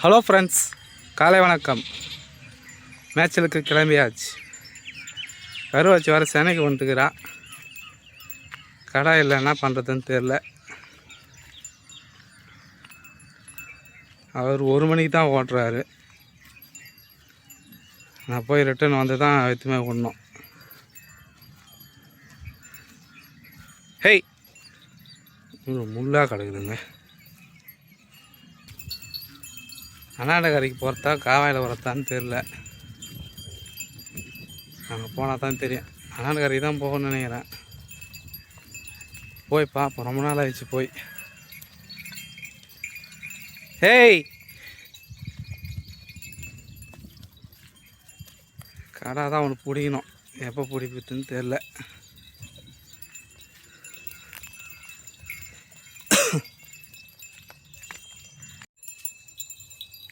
Hello friends, காலை வணக்கம். மேட்சலுக்கு கிளம்பியாச்சு. கருவாச்சி வர சென்னைக்கு வந்துக்கிறா. கடை இல்லை, என்ன பண்ணுறதுன்னு தெரில. அவர் 1 மணிக்கு தான் ஓட்டுறாரு. நான் போய் ரிட்டர்ன் வந்து தான் எத்துமே விடணும். ஹேய், முள்ளாக கிடக்குதுங்க. அண்ணாண்டகரைக்கு போகிறதா காவாயில் வரத்தான்னு தெரில. அங்கே போனால் தான் தெரியும். அண்ணாண்டகரைக்கு தான் போகணும்னு நினைக்கிறேன். போய் பார்ப்போம், ரொம்ப நாள் ஆயிடுச்சு போய். ஹேய், கடை தான் ஒன்று பிடிக்கணும். எப்போ பிடிக்குதுன்னு தெரில.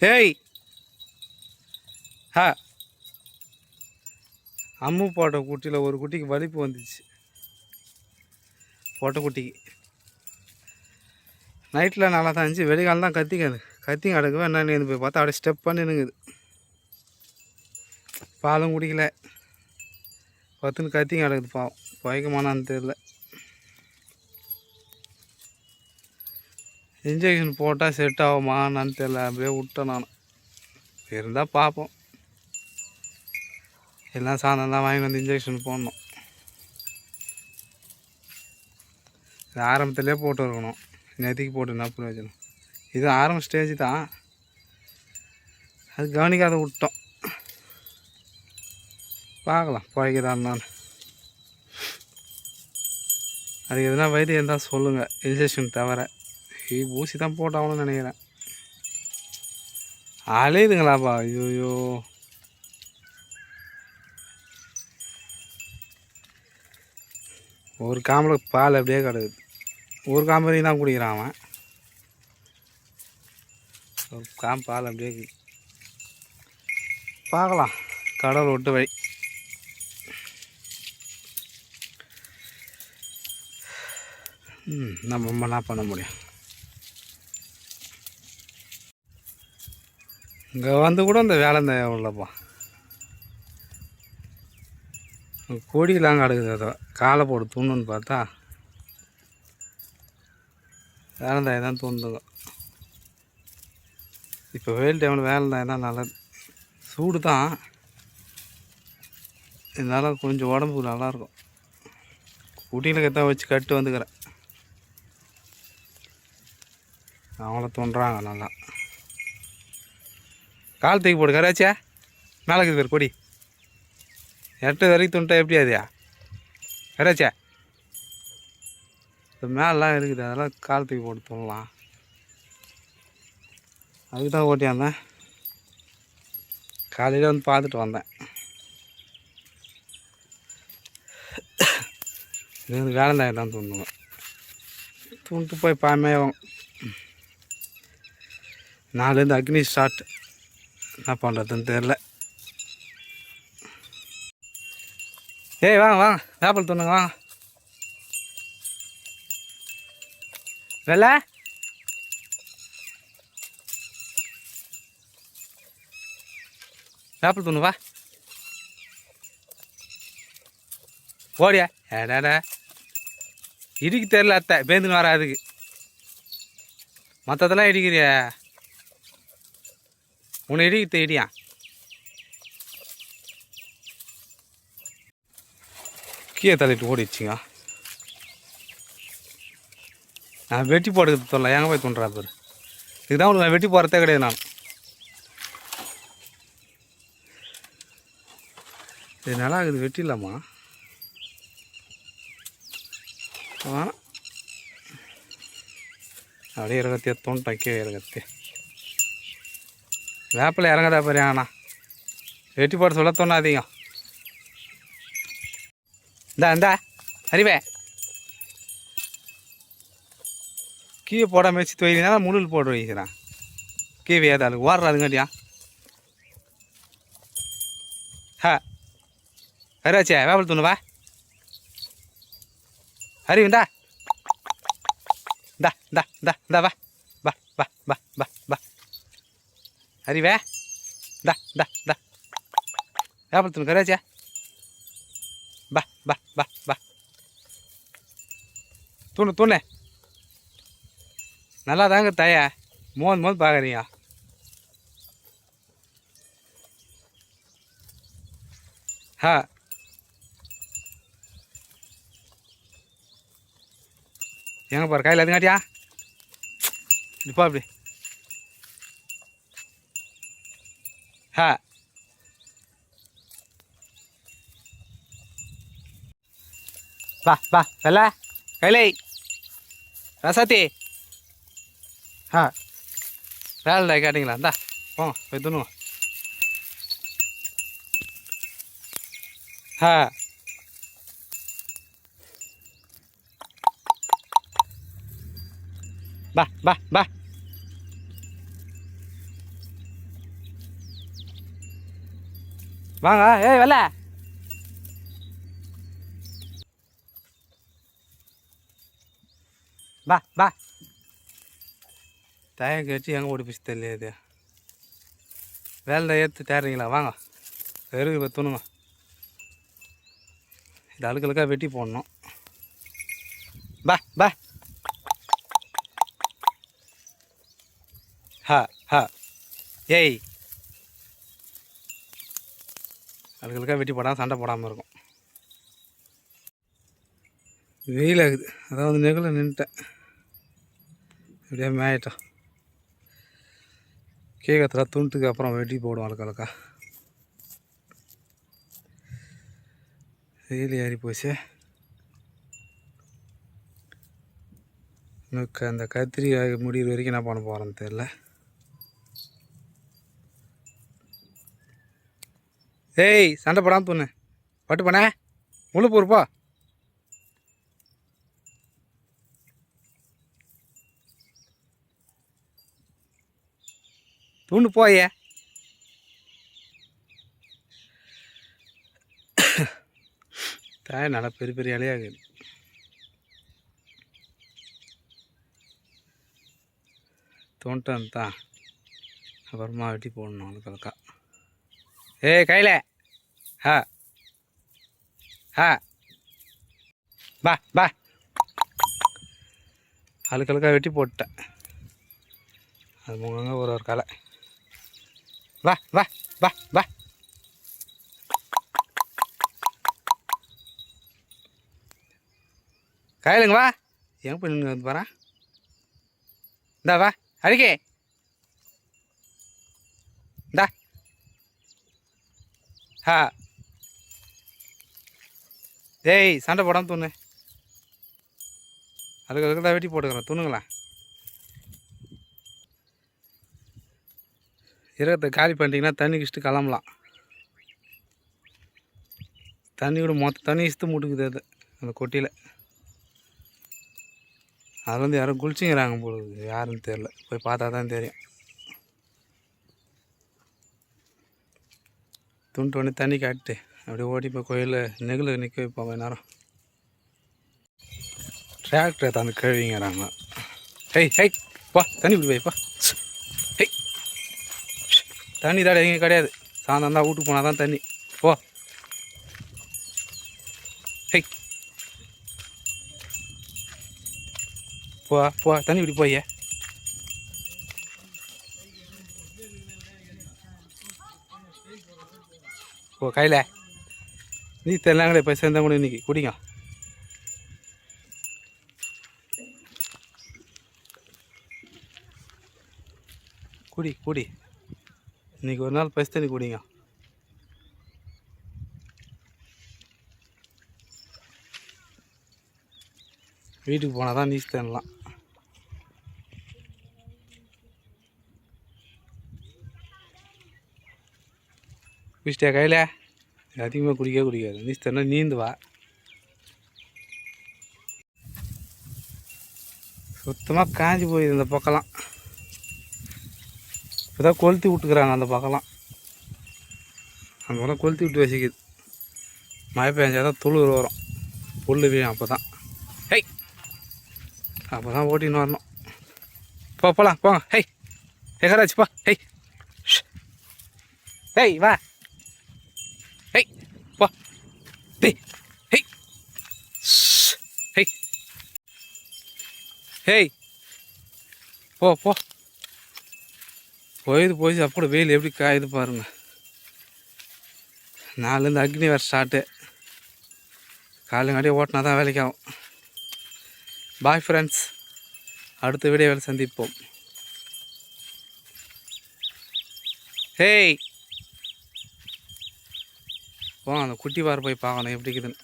ஏய், அம்மு போட்ட குட்டியில் ஒரு குட்டிக்கு வலிப்பு வந்துச்சு. போட்ட குட்டிக்கு நைட்டில் நல்லா தான் இருந்துச்சு. வெளிக்காலம் தான் கத்தி கிடக்குவேன். என்னன்னு போய் பார்த்தா அப்படியே ஸ்டெப் பண்ணி நிற்குது. பாலும் குடிக்கல, பத்துன்னு கத்தி கிடக்குது. பாவம், பயக்கமானான்னு தெரில. இன்ஜெக்ஷன் போட்டால் செட் ஆகுமான்னு தெரில. அப்படியே விட்டேன் நான். இருந்தால் பார்ப்போம். எல்லாம் சாயந்தரம் தான் வாங்கி வந்து இன்ஜெக்ஷன் போடணும். இது ஆரம்பத்துலேயே போட்டு இருக்கணும். நெத்திக்கு போட்டு என்ன பிரயோஜனம்? இது ஆரம்ப ஸ்டேஜ் தான், அது கவனிக்காத விட்டோம். பார்க்கலாம் பழகிதான். நான் அதுக்கு எதுனா வைத்தியம் இருந்தால் சொல்லுங்கள். இன்ஜெக்ஷன் தவிர ஊசி தான் போட்டாகணும்னு நினைக்கிறேன். அலையுதுங்களாப்பா, ஐயோயோ. ஒரு காம்பில் பால் அப்படியே கிடக்குது. ஒரு காம்பு தான் குடிக்கிறான் அவன். ஒரு காம்பு பால் அப்படியே. பார்க்கலாம், கடவுள் விட்டு வை. நம்ம என்ன பண்ண முடியும்? இங்கே வந்து கூட இந்த வேலை இந்த உள்ளப்பா கொடியெல்லாம் கிடக்குது. அதை காலை போட்டு தூணுன்னு பார்த்தா வேலைந்தாய் தான் தூண்டுங்க. இப்போ வெயில் டைமில் வேலைந்தாய் தான் நல்லது. சூடு தான், இதனால் கொஞ்சம் உடம்புக்கு நல்லாயிருக்கும். குட்டிகளுக்கு தான் வச்சு கட்டு வந்துக்கிறேன். அவங்கள தோன்றாங்க நல்லா. கால் தூக்கி போடு கராச்சா. மேலே இருக்குது பேர் கொடி. 8 வரைக்கும் துண்டா எப்படி அதுயா கராச்சா? இப்போ மேலாம் இருக்குது, அதெல்லாம் கால் தூக்கி போட்டு தூணலாம். அதுக்கு தான் ஓட்டியாந்தேன். காலையில் வந்து பார்த்துட்டு வந்தேன். இது வந்து வேலைந்தாய் தான் தூண்டுங்க. தூண்டு போய் பாமேவும். நாலுலேருந்து அக்னி ஸ்டார்ட். என்ன பண்ணுறதுன்னு தெரில. ஏய் வாங்க வாங்க, வேப்பல் தூணுங்க வாங்க. வெள்ளை வேப்பல் தூணு வா. ஓடியா ஏடாடா, இடிக்கு தெரில அத்தை, பேந்துன்னு வர. அதுக்கு மற்றதெல்லாம் இடிக்கிறியா? உன்னை இடிக்க இடியா. கீழே தள்ளிட்டு ஓடிடுச்சிங்க. நான் வெட்டி போடுறது தொல்லை. எங்கே போய் தோன்றா பேர்? இதுதான் உனக்கு நான் வெட்டி போகிறதே கிடையாது. நான் இது நல்லா இருக்குது, வெட்டிடலாமா? அப்படியே இறகத்திய தோண்டிட்டேன். கீழே இறகத்தி வேப்பில் இறங்கதா பாரு. அண்ணா வெட்டி போட சொல்ல தோணாதீங்க. இந்தா அறிவே, கீழே போடாமல் வச்சு துவைக்கிறா. முள்ளில் போட்டு வைக்கிறான். கீழே ஏதாளுக்கு ஓடுறாதுங்காட்டியா. கராச்சே வேப்பல் தூணு வா. அறிவுண்டா, இந்தா இந்தா இந்தா இந்தா வா வா வா வா வா வா. அறிவே தா ஏப்பத்துன்னு கரையாச்சா பா தூணு நல்லா தாங்க தாயா மோது பார்க்குறீங்க எங்கே பாரு கையில் எதுங்காட்டியா இப்போ அப்படி வா வெள்ள கைலை ரசாத்தி வேலை கேட்டிங்களா இந்தா போங்க போய் துணுங்க பா வாங்க ஏய் வெள்ள பா டயர் கழிச்சு எங்கே ஓடி போச்சு தெரியல வேலை ஏற்று தேடுறீங்களா வாங்க வெறும் துணுங்க இது அழுக்கழுக்காக வெட்டி போடணும் பா ஏய் அழுக்கழுக்காக வெட்டி போடாமல் சண்டை போடாமல் இருக்கும் வெயில் ஆகுது அதாவது நெகிழ நின்றுட்டேன் அப்படியே மேயிட்டோம் கேட்கறதுல துண்டுக்கு அப்புறம் வெட்டி போடுவோம் அழுக்கழுக்கா வெயில் ஏறி போச்சு இன்னும் அந்த கத்திரி முடிகிற வரைக்கும் என்ன பண்ண போகிறேன்னு தெரில ஏய் சண்டை போடாமல் தூண்ணு பட்டு பண்ண முழு போருப்பா தூண்டு போயே தாய் நல்லா பெரிய இலையாகுது தோண்டம் தான் அப்புறமா வெட்டி போடணும் அதுக்கா ஏய் கையில் பா அழுக்கழுக்கா வெட்டி போட்டேன் அது முங்கங்க ஒரு களை வா கையிலுங்க வா எங்கே போய் நின்று வந்து பாரு இந்தா வா அடிக்கே இந்தா ஏய் சண்டை போடாமல் தூணு அதுக்கு தான் வெட்டி போட்டுக்கிறேன் துணுங்களா இரகத்தை காலி பண்ணிட்டீங்கன்னா தண்ணி கிஷ்ட்டு கிளம்பலாம் தண்ணி கூட மொத்த தண்ணி இஷ்டு முட்டுக்குது அது அந்த கொட்டியில் அதில் வந்து யாரும் குளிச்சிங்கிறாங்க போடுது யாருன்னு தெரில போய் பார்த்தா தான் தெரியும் துண்டு ஒன்று தண்ணி காட்டு அப்படியே ஓடி போய் கோயிலில் நெகில் நிற்க வைப்போம் நேரம் டிராக்டரை தந்து கழுவிங்கிறாங்க ஹெய் பா தண்ணி இப்படி வைப்பா ஹெய் தண்ணி தாட எங்கேயும் கிடையாது சாயந்தரம் தான் வீட்டுக்கு போனால் தான் தண்ணி போ ஹெய் போ தண்ணி இப்படி போய்ய போ கையில் நீ தெரியலாங்களே போய் சேர்ந்தா கூட இன்னைக்கு குடிங்க குடி இன்னைக்கு ஒரு நாள் பசி தண்ணி குடிங்க வீட்டுக்கு போனால் தான் நீச்சு தரலாம் குடிச்சிட்டியா கையில் அதிகமாக குடிக்காது நீச்சு தரனா நீந்து வா சுத்தமாக காஞ்சி போயிடுது இந்த பக்கம்லாம் இப்போ தான் கொளுத்தி விட்டுக்கிறாங்க அந்த பக்கம்லாம் அந்த பக்கம் கொளுத்தி விட்டு வசிக்குது மழை பெஞ்சால் தான் துளிர் வரும் புல் வீழும் அப்போ தான் ஹெய் அப்போ தான் ஓட்டின்னு வரணும் போகலாம் போங்க ஹெய் எகராச்சு பா ஹெய் ஹேய் வா. ஹேய் போ. டேய் ஹேய். ஹேய் ஹேய் போ போ. போயிடுச்சு அப்போ வெயில் எப்படி காயுது பாருங்க. நாலுலேருந்து அக்னி வேறு ஸ்டார்ட்டு. காலைங்காட்டியே ஓட்டினா தான் வேலைக்கு ஆகும். பாய் ஃப்ரெண்ட்ஸ், அடுத்த வீடியோவில் சந்திப்போம். ஹேய் போ, அந்த குட்டி பார் போய் பார்க்கணும் எப்படி இருக்குதுன்னு.